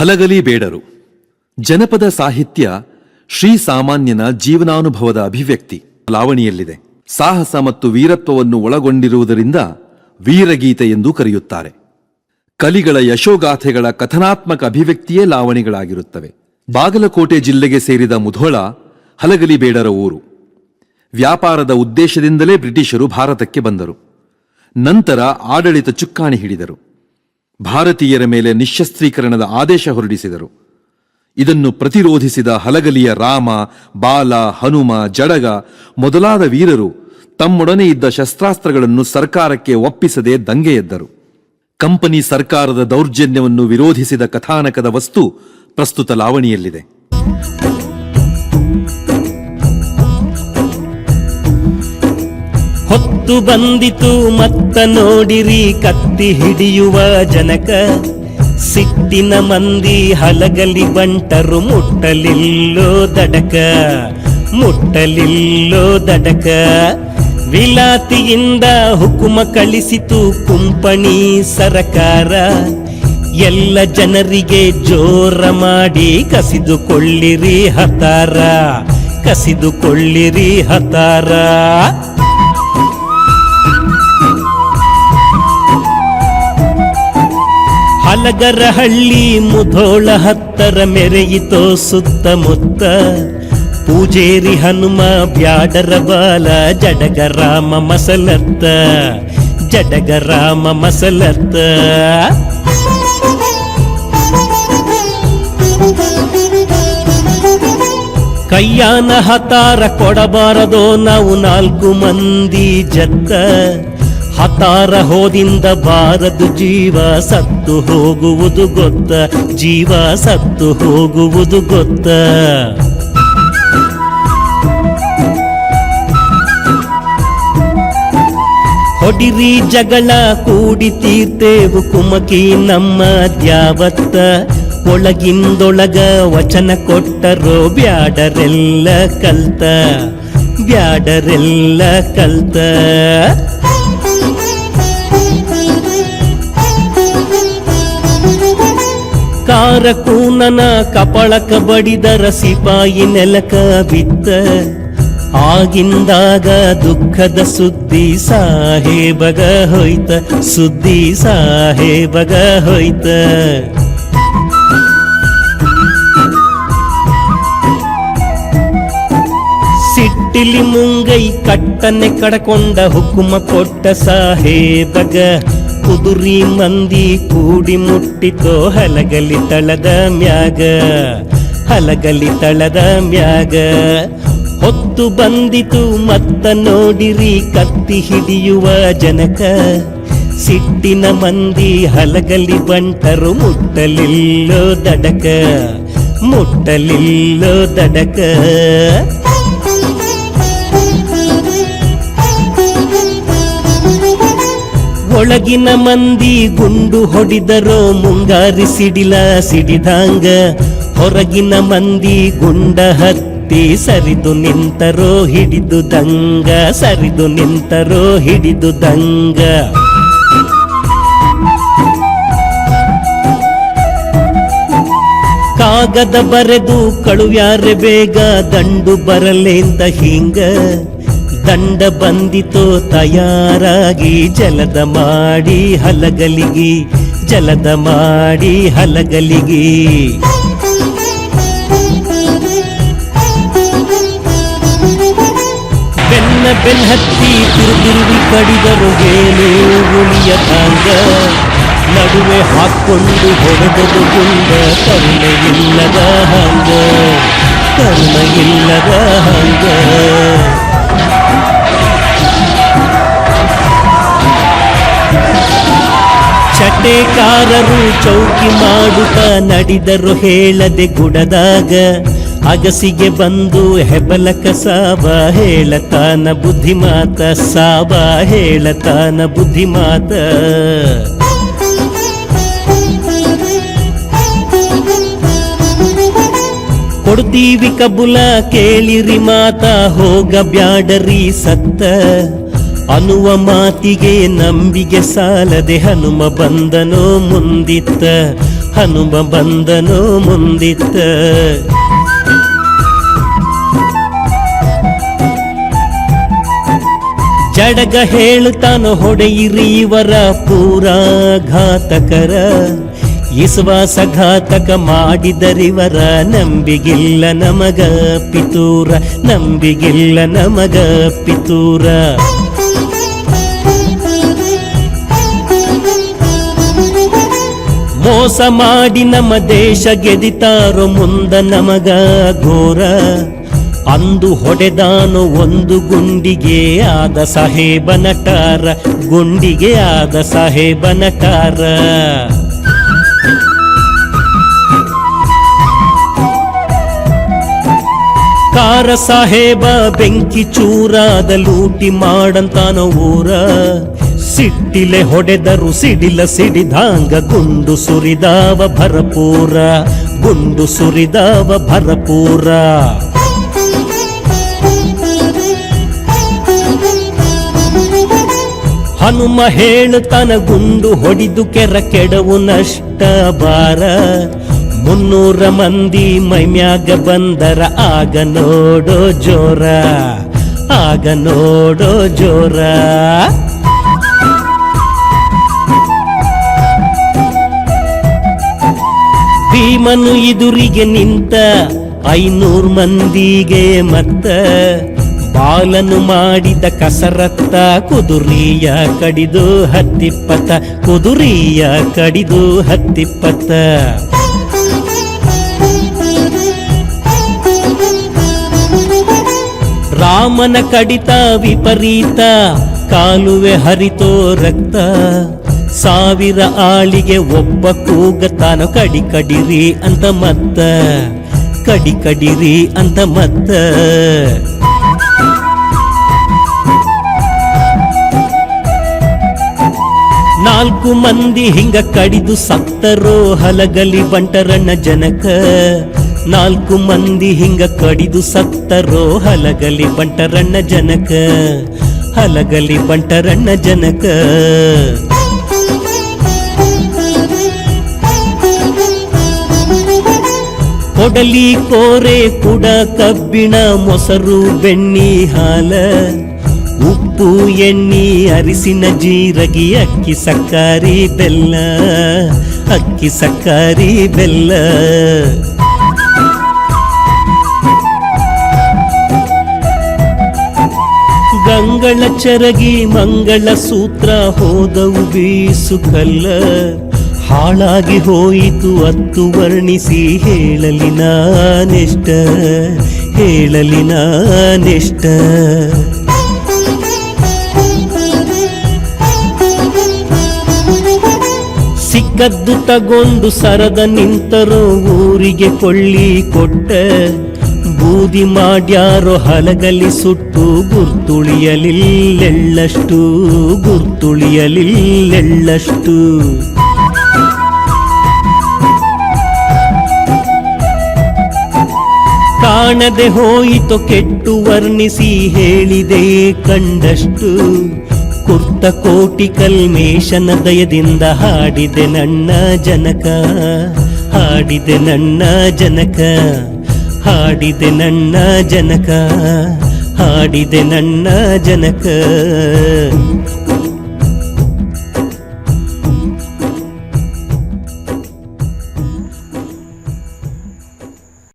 ಹಲಗಲಿ ಬೇಡರು. ಜನಪದ ಸಾಹಿತ್ಯ ಶ್ರೀಸಾಮಾನ್ಯನ ಜೀವನಾನುಭವದ ಅಭಿವ್ಯಕ್ತಿ ಲಾವಣಿಯಲ್ಲಿದೆ. ಸಾಹಸ ಮತ್ತು ವೀರತ್ವವನ್ನು ಒಳಗೊಂಡಿರುವುದರಿಂದ ವೀರಗೀತೆ ಎಂದು ಕರೆಯುತ್ತಾರೆ. ಕಲಿಗಳ ಯಶೋಗಾಥೆಗಳ ಕಥನಾತ್ಮಕ ಅಭಿವ್ಯಕ್ತಿಯೇ ಲಾವಣಿಗಳಾಗಿರುತ್ತವೆ. ಬಾಗಲಕೋಟೆ ಜಿಲ್ಲೆಗೆ ಸೇರಿದ ಮುಧೋಳ ಹಲಗಲಿ ಬೇಡರ ಊರು. ವ್ಯಾಪಾರದ ಉದ್ದೇಶದಿಂದಲೇ ಬ್ರಿಟಿಷರು ಭಾರತಕ್ಕೆ ಬಂದರು. ನಂತರ ಆಡಳಿತ ಚುಕ್ಕಾಣಿ ಹಿಡಿದರು. ಭಾರತೀಯರ ಮೇಲೆ ನಿಶ್ಶಸ್ತ್ರೀಕರಣದ ಆದೇಶ ಹೊರಡಿಸಿದರು. ಇದನ್ನು ಪ್ರತಿರೋಧಿಸಿದ ಹಲಗಲಿಯ ರಾಮ, ಬಾಲ, ಹನುಮ, ಜಡಗ ಮೊದಲಾದ ವೀರರು ತಮ್ಮೊಡನೆ ಇದ್ದ ಶಸ್ತ್ರಾಸ್ತ್ರಗಳನ್ನು ಸರ್ಕಾರಕ್ಕೆ ಒಪ್ಪಿಸದೆ ದಂಗೆ ಎದ್ದರು. ಕಂಪನಿ ಸರ್ಕಾರದ ದೌರ್ಜನ್ಯವನ್ನು ವಿರೋಧಿಸಿದ ಕಥಾನಕದ ವಸ್ತು ಪ್ರಸ್ತುತ ಲಾವಣಿಯಲ್ಲಿದೆ. ಹೊತ್ತು ಬಂದಿತು ಮತ್ತ ನೋಡಿರಿ ಕತ್ತಿ ಹಿಡಿಯುವ ಜನಕ, ಸಿಟ್ಟಿನ ಮಂದಿ ಹಲಗಲಿ ಬಂಟರು ಮುಟ್ಟಲಿಲ್ಲೋ ದಡಕ, ಮುಟ್ಟಲಿಲ್ಲೋ ದಡಕ. ವಿಲಾತಿಯಿಂದ ಹುಕುಮ ಕಳಿಸಿತು ಕುಂಪಣಿ ಸರಕಾರ, ಎಲ್ಲ ಜನರಿಗೆ ಜೋರ ಮಾಡಿ ಕಸಿದುಕೊಳ್ಳಿರಿ ಹತಾರ, ಕಸಿದುಕೊಳ್ಳಿರಿ ಹತಾರ. ಹಲಗರಹಳ್ಳಿ ಮುಧೋಳ ಹತ್ತರ ಮೆರೆಯಿತೋ ಸುತ್ತಮುತ್ತ, ಪೂಜೇರಿ ಹನುಮ ಬ್ಯಾಡರ ಬಾಲ ಜಡಗರಾಮ ಮಸಲತ್ತ, ಜಡಗರಾಮ ಮಸಲತ್ತ. ಕೈಯಾನ ಹತಾರ ಕೊಡಬಾರದೋ ನಾವು 4 ಮಂದಿ ಜತ್ತ, ಹತಾರ ಹೋದಿಂದ ಬಾರದು ಜೀವ ಸತ್ತು ಹೋಗುವುದು ಗೊತ್ತ, ಜೀವ ಸತ್ತು ಹೋಗುವುದು ಗೊತ್ತ. ಹೊಡಿರಿ ಜಗಳ ಕೂಡಿ ತೀರ್ತೇವು ಕುಮಕಿ ನಮ್ಮ ದ್ಯಾವತ್ತ, ಒಳಗಿಂದೊಳಗ ವಚನ ಕೊಟ್ಟರೋ ಬ್ಯಾಡರೆಲ್ಲ ಕಲ್ತ, ಬ್ಯಾಡರೆಲ್ಲ ಕಲ್ತ. ಕಾರಕೂನನ ಕಪಳಕ ಬಡಿದರ ಸಿಪಾಯಿ ನೆಲಕ ಬಿತ್ತ, ಆಗಿಂದಾಗ ದುಃಖದ ಸುದ್ದಿ ಸಾಹೇಬಗ ಹೋಯ್ತ, ಸುದ್ದಿ ಸಾಹೇಬಗ ಹೋಯ್ತ. ಸಿಟ್ಟಿಲಿ ಮುಂಗೈ ಕಟ್ಟನೆ ಕಡಕೊಂಡ ಹುಕುಮ ಕೊಟ್ಟ ಸಾಹೇಬಗ, ಕುದುರಿ ಮಂದಿ ಕೂಡಿ ಮುಟ್ಟಿತೋ ಹಲಗಲಿ ತಳದ ಮ್ಯಾಗ, ಹಲಗಲಿ ತಳದ ಮ್ಯಾಗ. ಹೊತ್ತು ಬಂದಿತು ಮತ್ತ ನೋಡಿರಿ ಕತ್ತಿ ಹಿಡಿಯುವ ಜನಕ, ಸಿಟ್ಟಿನ ಮಂದಿ ಹಲಗಲಿ ಬಂಟರು ಮುಟ್ಟಲಿಲ್ಲೋ ದಡಕ, ಮುಟ್ಟಲಿಲ್ಲೋ ದಡಕ. ಒಳಗಿನ ಮಂದಿ ಗುಂಡು ಹೊಡಿದರೋ ಮುಂಗಾರಿ ಸಿಡಿಲ ಸಿಡಿದಂಗ, ಹೊರಗಿನ ಮಂದಿ ಗುಂಡ ಹತ್ತಿ ಸರಿದು ನಿಂತರೋ ಹಿಡಿದು ದಂಗ, ಸರಿದು ನಿಂತರೋ ಹಿಡಿದು ದಂಗ. ಕಾಗದ ಬರೆದು ಕಳುವ್ಯಾರೆ ಬೇಗ ದಂಡು ಬರಲೇಂತ ಹಿಂಗ, ದಂಡ ಬಂದಿತೋ ತಯಾರಾಗಿ ಜಲದ ಮಾಡಿ ಹಲಗಲಿಗಿ, ಜಲದ ಮಾಡಿ ಹಲಗಲಿಗಿ. ಬೆನ್ನ ಬೆನ್ನತ್ತಿ ತಿರುಗಿ ಕಡಿದರು ಏನು ಉಳಿಯತಾಂಗ, ನಡುವೆ ಹಾಕ್ಕೊಂಡು ಹೊಡೆದದು ಗುಂಡ ಕರುಣೆ ಇಲ್ಲದ ಹಂಗ, ಕರುಣೆ ಇಲ್ಲದ ಹಂಗ. ಚಟೇಕಾರರು ಚೌಕಿ ಮಾಡುತ್ತ ನಡೆದರು ಹೇಳದೆ ಗುಡದಾಗ, ಅಗಸಿಗೆ ಬಂದು ಹೆಬಲಕ ಸಾಬ ಹೇಳತಾನ ಬುದ್ಧಿಮಾತ, ಸಾಬ ಹೇಳತಾನ ಬುದ್ಧಿಮಾತ. ಕೊಡ್ತೀವಿ ಕಬುಲ ಕೇಳಿರಿ ಮಾತ, ಹೋಗ ಬ್ಯಾಡರಿ ಸತ್ತ, ಅನ್ನುವ ಮಾತಿಗೆ ನಂಬಿಗೆ ಸಾಲದೆ ಹನುಮ ಬಂದನೋ ಮುಂದಿತ್ತ, ಹನುಮ ಬಂದನು ಮುಂದಿತ್ತ. ಜಡಗ ಹೇಳುತ್ತಾನು ಹೊಡೆಯಿರಿ ಇವರ ಪೂರಾ ಘಾತಕರ, ವಿಶ್ವಾಸಘಾತಕ ಮಾಡಿದರಿವರ ನಂಬಿಗಿಲ್ಲ ನಮಗ ಪಿತೂರ, ನಂಬಿಗಿಲ್ಲ ನಮಗ ಪಿತೂರ. ಮೋಸ ಮಾಡಿ ನಮ್ಮ ದೇಶ ಗೆದಿತಾರೋ ಮುಂದ ನಮಗ ಘೋರ. ಅಂದು ಹೊಡೆದಾನು ಒಂದು ಗುಂಡಿಗೆ ಆದ ಸಾಹೇಬ ನಟಾರ, ಗುಂಡಿಗೆ ಆದ ಸಾಹೇಬ ನಟಾರ. ಕಾರ ಸಾಹೇಬ ಬೆಂಕಿ ಚೂರಾದ ಲೂಟಿ ಮಾಡಂತಾನೋ ಊರ. ಸಿಟ್ಟಿಲೆ ಹೊಡೆದರು ಸಿಡಿಲ ಸಿಡಿದಾಂಗ ಗುಂಡು ಸುರಿದಾವ ಭರಪೂರ, ಗುಂಡು ಸುರಿದಾವ ಭರಪೂರ. ಹನುಮ ಹೇಳುತ್ತಾನ ಗುಂಡು ಹೊಡಿದು ಕೆರ ಕೆಡವು ನಷ್ಟ ಬಾರ. 300 ಮಂದಿ ಮೈಮ್ಯಾಗ ಬಂದರ ಆಗ ನೋಡೋ ಜೋರ, ಆಗ ನೋಡೋ ಜೋರ. ಭೀಮನು ಎದುರಿಗೆ ನಿಂತ 500 ಮಂದಿಗೆ ಮತ್ತ, ಬಾಲನು ಮಾಡಿದ ಕಸರತ್ತ ಕುದುರೆಯ ಕಡಿದು ಹತ್ತಿಪ್ಪತ್ತ, ಕುದುರೆಯ ಕಡಿದು ಹತ್ತಿಪ್ಪತ್ತ. ರಾಮನ ಕಡಿತ ವಿಪರೀತ, ಕಾಲುವೆ ಹರಿತೋ ರಕ್ತ. 1000 ಆಳಿಗೆ ಒಬ್ಬ ಕೂಗತಾನು ಕಡಿ ಕಡಿರಿ ಅಂತ ಮತ್ತ, ಕಡಿ ಕಡಿರಿ ಅಂತ ಮತ್ತ. ನಾಲ್ಕು ಮಂದಿ ಹಿಂಗ ಕಡಿದು ಸತ್ತರೋ ಹಲಗಲಿ ಬಂಟರಣ್ಣ ಜನಕ. 4 ಮಂದಿ ಹಿಂಗ ಕಡಿದು ಸತ್ತರೋ ಹಲಗಲಿ ಬಂಟರಣ್ಣ ಜನಕ, ಹಲಗಲಿ ಬಂಟರಣ್ಣ ಜನಕ. ಕೊಡಲಿ ಕೋರೆ ಕುಡ ಕಬ್ಬಿಣ ಮೊಸರು ಬೆಣ್ಣಿ ಹಾಲ, ಉಪ್ಪು ಎಣ್ಣಿ ಅರಿಸಿನ ಜೀರಗಿ ಅಕ್ಕಿ ಸಕ್ಕರಿ ಬೆಲ್ಲ, ಅಕ್ಕಿ ಸಕ್ಕರಿ ಬೆಲ್ಲ. ಗಂಗಳ ಚರಗಿ ಮಂಗಳ ಸೂತ್ರ ಹೋದವು ಬೀಸು ಕಲ್ಲ. ಹಾಳಾಗಿ ಹೋಯಿತು ಅತ್ತು ವರ್ಣಿಸಿ ಹೇಳಲಿ ನಾನೆಷ್ಟ, ಹೇಳಲಿ ನಾನೆಷ್ಟ. ಸಿಕ್ಕದ್ದು ತಗೊಂಡು ಸರದ ನಿಂತರೋ ಊರಿಗೆ ಕೊಳ್ಳಿ ಕೊಟ್ಟ. ಬೂದಿ ಮಾಡ್ಯಾರೋ ಹಲಗಲಿ ಸುಟ್ಟು ಗುರ್ತುಳಿಯಲಿಲ್ಲೆಳ್ಳಷ್ಟು, ಗುರ್ತುಳಿಯಲಿಲ್ಲೆಳ್ಳಷ್ಟು. ಕಾಣದೆ ಹೋಯಿತು ಕೆಟ್ಟು ವರ್ಣಿಸಿ ಹೇಳಿದೆ ಕಂಡಷ್ಟು. ಕುರ್ತ ಕೋಟಿ ಕಲ್ಮೇಶನ ದಯದಿಂದ ಹಾಡಿದೆ ನನ್ನ ಜನಕ, ಹಾಡಿದೆ ನನ್ನ ಜನಕ, ಹಾಡಿದೆ ನನ್ನ ಜನಕ, ಹಾಡಿದೆ ನನ್ನ ಜನಕ.